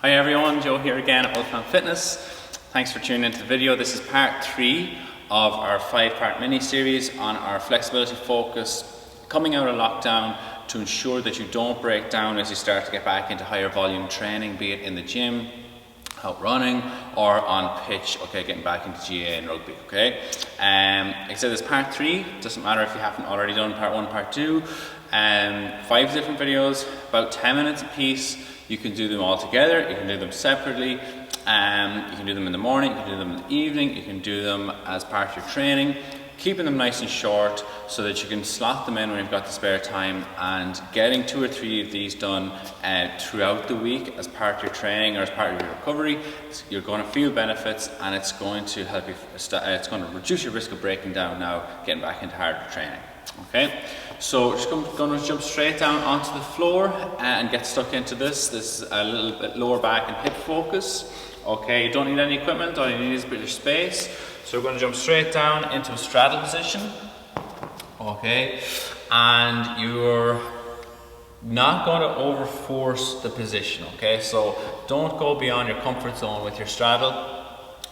Hi everyone, Joe here again at Ultimate Fitness. Thanks for tuning into the video. This is part 3 of our 5-part mini-series on our flexibility focus coming out of lockdown to ensure that you don't break down as you start to get back into higher volume training, be it in the gym, out running, or on pitch, okay, getting back into GA and rugby, okay? Like I said, this is part 3, doesn't matter if you haven't already done part 1, part 2, 5 different videos, about 10 minutes a piece. You can do them all together, you can do them separately, you can do them in the morning, you can do them in the evening, you can do them as part of your training, keeping them nice and short so that you can slot them in when you've got the spare time, and getting 2 or 3 of these done throughout the week as part of your training or as part of your recovery. You're going to feel benefits, and it's going to help you, it's going to reduce your risk of breaking down now, getting back into harder training. Okay, so just going to jump straight down onto the floor and get stuck into this. This is a little bit lower back and hip focus. Okay, you don't need any equipment, all you need is a bit of space. So we're going to jump straight down into a straddle position. Okay, and you're not going to overforce the position. Okay, so don't go beyond your comfort zone with your straddle.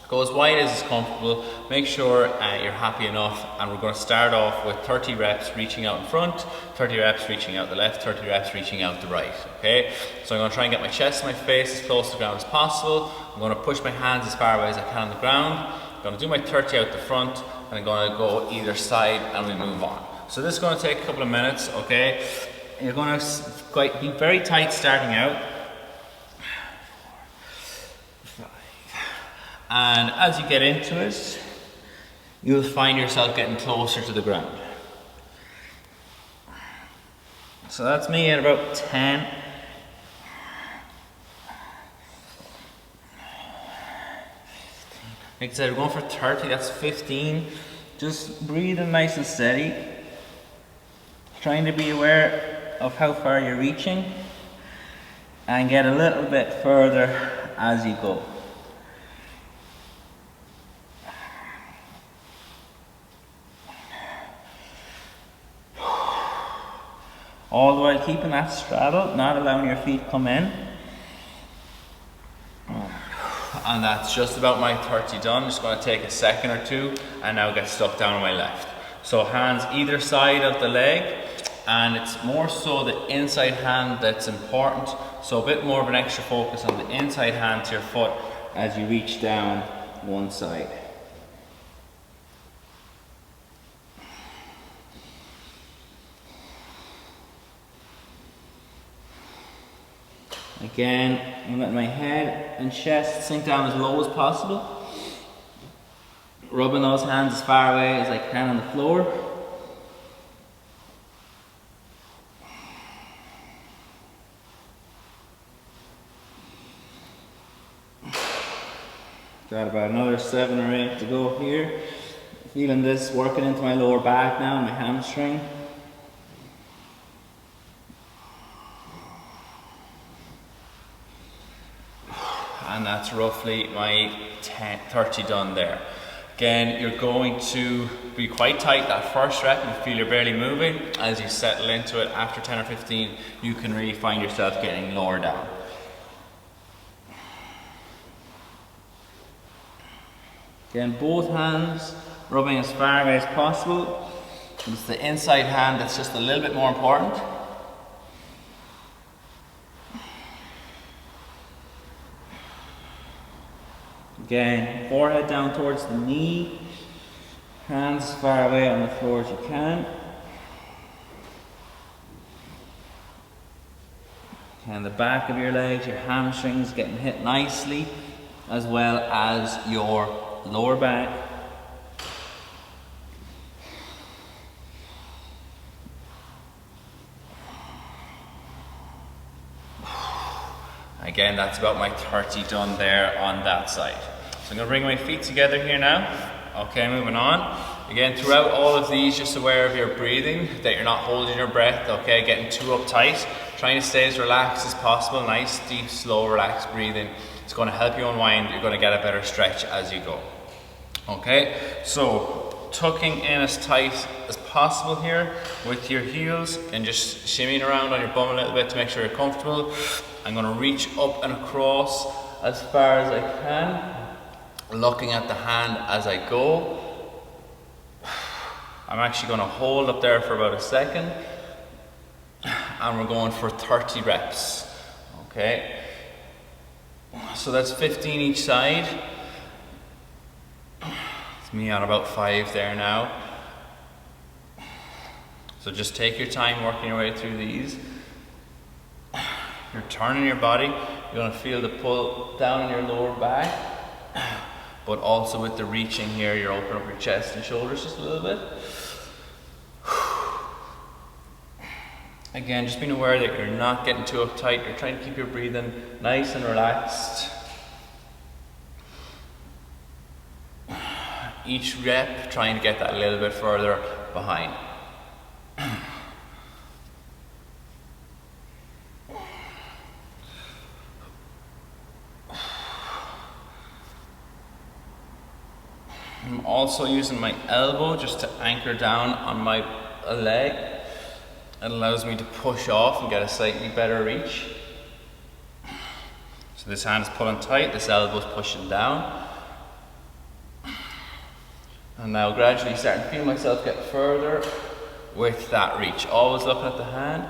Go as wide as is comfortable. Make sure you're happy enough, and we're going to start off with 30 reps reaching out in front, 30 reps reaching out the left, 30 reps reaching out the right. Okay, so I'm going to try and get my chest and my face as close to the ground as possible. I'm going to push my hands as far away as I can on the ground. I'm going to do my 30 out the front, and I'm going to go either side, and we move on. So this is going to take a couple of minutes. Okay, you're going to be very tight starting out. And as you get into it, you'll find yourself getting closer to the ground. So that's me at about 10. Like I said, we're going for 30, that's 15. Just breathing nice and steady. Trying to be aware of how far you're reaching, and get a little bit further as you go. All the while keeping that straddle, not allowing your feet come in. And that's just about my 30 done. Just going to take a second or two and now get stuck down on my left. So hands either side of the leg, and it's more so the inside hand that's important. So a bit more of an extra focus on the inside hand to your foot as you reach down one side. Again, I'm letting my head and chest sink down as low as possible. Rubbing those hands as far away as I can on the floor. Got about another 7 or 8 to go here. Feeling this working into my lower back now and my hamstring. And that's roughly my 30 done there. Again, you're going to be quite tight that first rep. You feel you're barely moving. As you settle into it after 10 or 15, you can really find yourself getting lower down. Again, both hands rubbing as far away as possible. It's the inside hand that's just a little bit more important. Again, forehead down towards the knee, hands as far away on the floor as you can. And the back of your legs, your hamstrings getting hit nicely, as well as your lower back. Again, that's about my 30 done there on that side. So I'm going to bring my feet together here now. Okay, moving on. Again, throughout all of these, just aware of your breathing, that you're not holding your breath, okay, getting too uptight. Trying to stay as relaxed as possible, nice, deep, slow, relaxed breathing. It's going to help you unwind. You're going to get a better stretch as you go. Okay, so tucking in as tight as possible here with your heels and just shimmying around on your bum a little bit to make sure you're comfortable. I'm going to reach up and across as far as I can, looking at the hand as I go. I'm actually going to hold up there for about a second, and we're going for 30 reps. Okay, so that's 15 each side. It's me on about 5 there now. So just take your time working your way through these. You're turning your body. You're going to feel the pull down in your lower back, but also with the reaching here, you're opening up your chest and shoulders just a little bit. Again, just being aware that you're not getting too uptight. You're trying to keep your breathing nice and relaxed. Each rep, trying to get that a little bit further behind. I'm also using my elbow just to anchor down on my leg. It allows me to push off and get a slightly better reach. So this hand is pulling tight, this elbow is pushing down. And now gradually starting to feel myself get further with that reach. Always looking at the hand.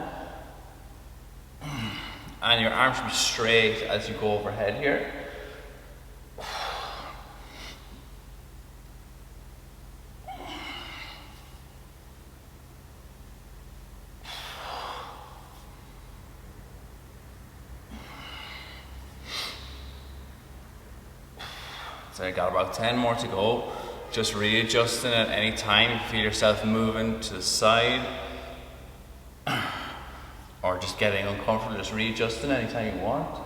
And your arm should be straight as you go overhead here. So I got about 10 more to go. Just readjusting at any time. If you feel yourself moving to the side or just getting uncomfortable, just readjusting anytime you want.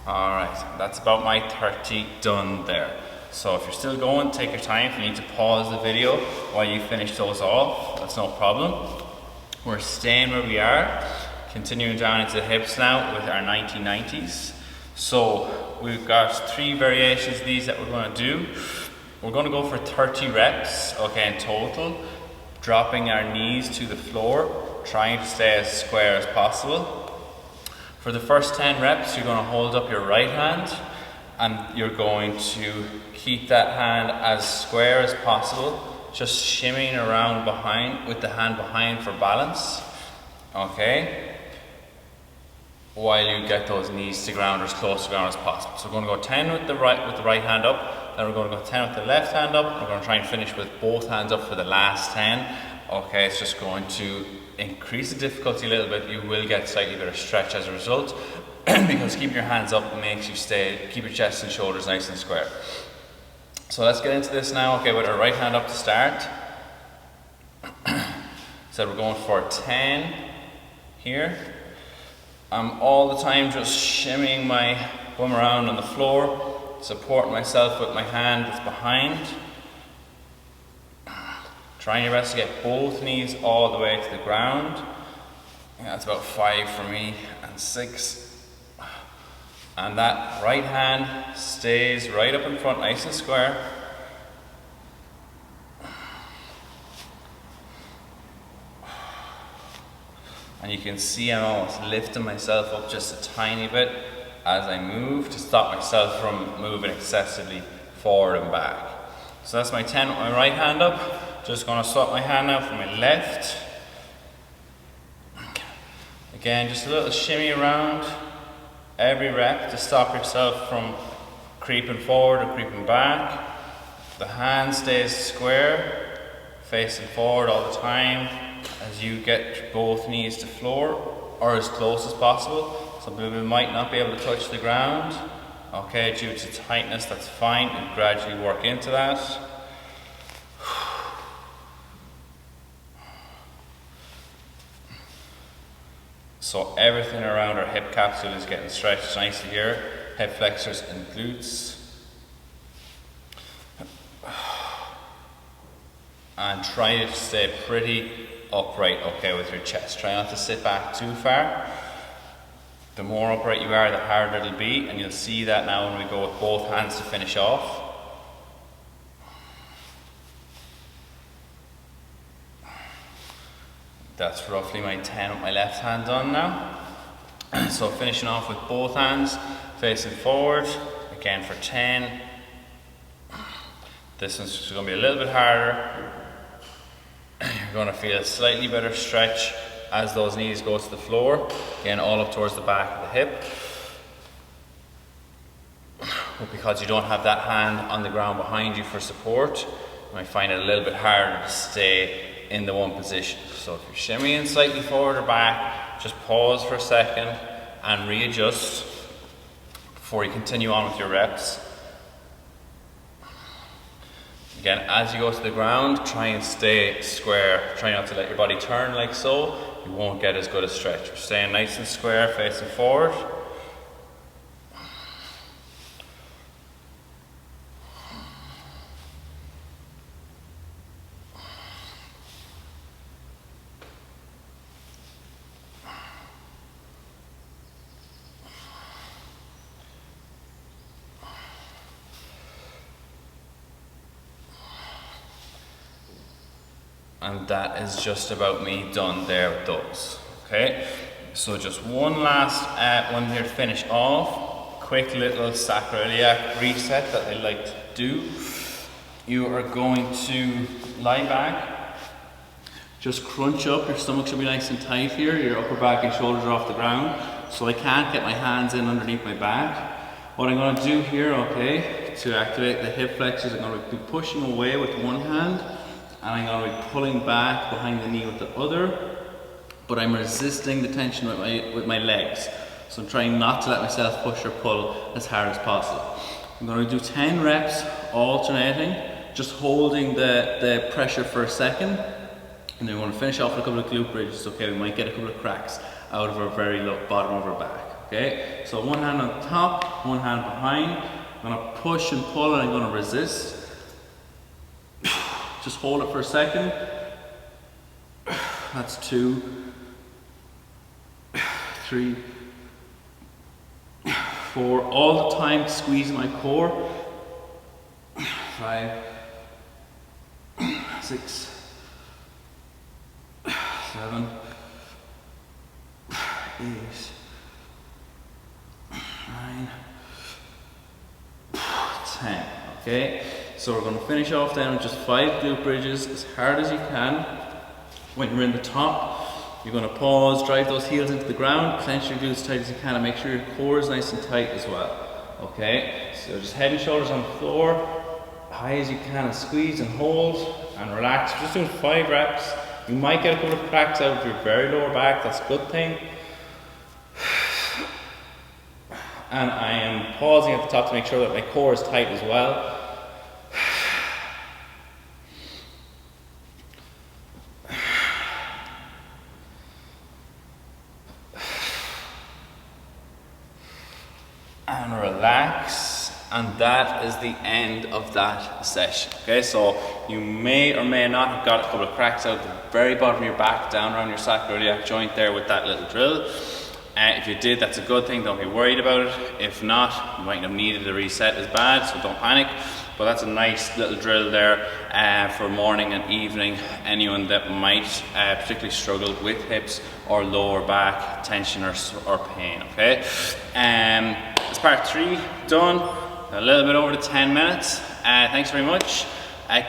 Alright, that's about my 30 done there. So if you're still going, take your time. If you need to pause the video while you finish those off, that's no problem. We're staying where we are, continuing down into the hips now with our 1990s. So we've got 3 variations of these that we're going to do. We're going to go for 30 reps, okay, in total, dropping our knees to the floor, trying to stay as square as possible. For the first 10 reps, you're going to hold up your right hand and you're going to keep that hand as square as possible, just shimmying around behind with the hand behind for balance, okay, while you get those knees to ground or as close to ground as possible. So we're going to go 10 with the right hand up, then we're going to go 10 with the left hand up. We're going to try and finish with both hands up for the last 10. Okay, it's just going to increase the difficulty a little bit. You will get slightly better stretch as a result because keeping your hands up makes you keep your chest and shoulders nice and square. So let's get into this now. Okay, with our right hand up to start. So we're going for 10 here. I'm all the time just shimmying my bum around on the floor, supporting myself with my hand that's behind. Trying your best to get both knees all the way to the ground. Yeah, that's about 5 for me, and 6. And that right hand stays right up in front, nice and square. And you can see I'm almost lifting myself up just a tiny bit as I move to stop myself from moving excessively forward and back. So that's my 10 with my right hand up. Just going to swap my hand now for my left. Again, just a little shimmy around every rep to stop yourself from creeping forward or creeping back. The hand stays square, facing forward all the time as you get both knees to floor or as close as possible. Some people might not be able to touch the ground. Okay, due to tightness, that's fine, and gradually work into that. So everything around our hip capsule is getting stretched nicely here. Hip flexors and glutes. And try to stay pretty upright, okay, with your chest. Try not to sit back too far. The more upright you are, the harder it'll be, and you'll see that now when we go with both hands to finish off. That's roughly my 10 with my left hand done now. So finishing off with both hands, facing forward, again for 10. This one's just going to be a little bit harder. You're going to feel a slightly better stretch as those knees go to the floor. Again, all up towards the back of the hip. But because you don't have that hand on the ground behind you for support, you might find it a little bit harder to stay in the one position. So if you're shimmying slightly forward or back, just pause for a second and readjust before you continue on with your reps. Again, as you go to the ground, try and stay square. Try not to let your body turn like so. You won't get as good a stretch. You're staying nice and square, facing forward. And that is just about me done there with those. Okay, so just one last one here to finish off. Quick little sacroiliac reset that I like to do. You are going to lie back, just crunch up. Your stomach should be nice and tight here. Your upper back and shoulders are off the ground, so I can't get my hands in underneath my back. What I'm going to do here, okay, to activate the hip flexors, I'm going to be pushing away with one hand, and I'm going to be pulling back behind the knee with the other, but I'm resisting the tension with my legs. So I'm trying not to let myself push or pull as hard as possible. I'm going to do 10 reps alternating, just holding the pressure for a second, and then we're going to finish off with a couple of glute bridges. Okay, we might get a couple of cracks out of our very low bottom of our back. Okay, so one hand on top, one hand behind. I'm going to push and pull, and I'm going to resist. Just hold it for a second. That's 2, 3, 4. All the time squeezing my core. 5, 6, 7, 8, 9, 10. Okay. So we're going to finish off then with just 5 glute bridges as hard as you can. When you're in the top, you're going to pause, drive those heels into the ground, clench your glutes as tight as you can, and make sure your core is nice and tight as well. Okay, so just head and shoulders on the floor, high as you can, and squeeze and hold and relax. Just doing 5 reps. You might get a couple of cracks out of your very lower back, that's a good thing. And I am pausing at the top to make sure that my core is tight as well. And relax, and that is the end of that session. Okay, so you may or may not have got a couple of cracks out the very bottom of your back, down around your sacroiliac joint there with that little drill. If you did, that's a good thing, don't be worried about it. If not, you might have needed a reset as bad, so don't panic. But that's a nice little drill there for morning and evening. Anyone that might particularly struggle with hips or lower back tension or pain, okay? It's part 3 done, a little bit over the 10 minutes. Thanks very much.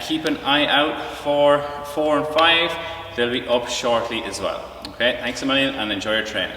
Keep an eye out for 4 and 5. They'll be up shortly as well. Okay, thanks a million and enjoy your training.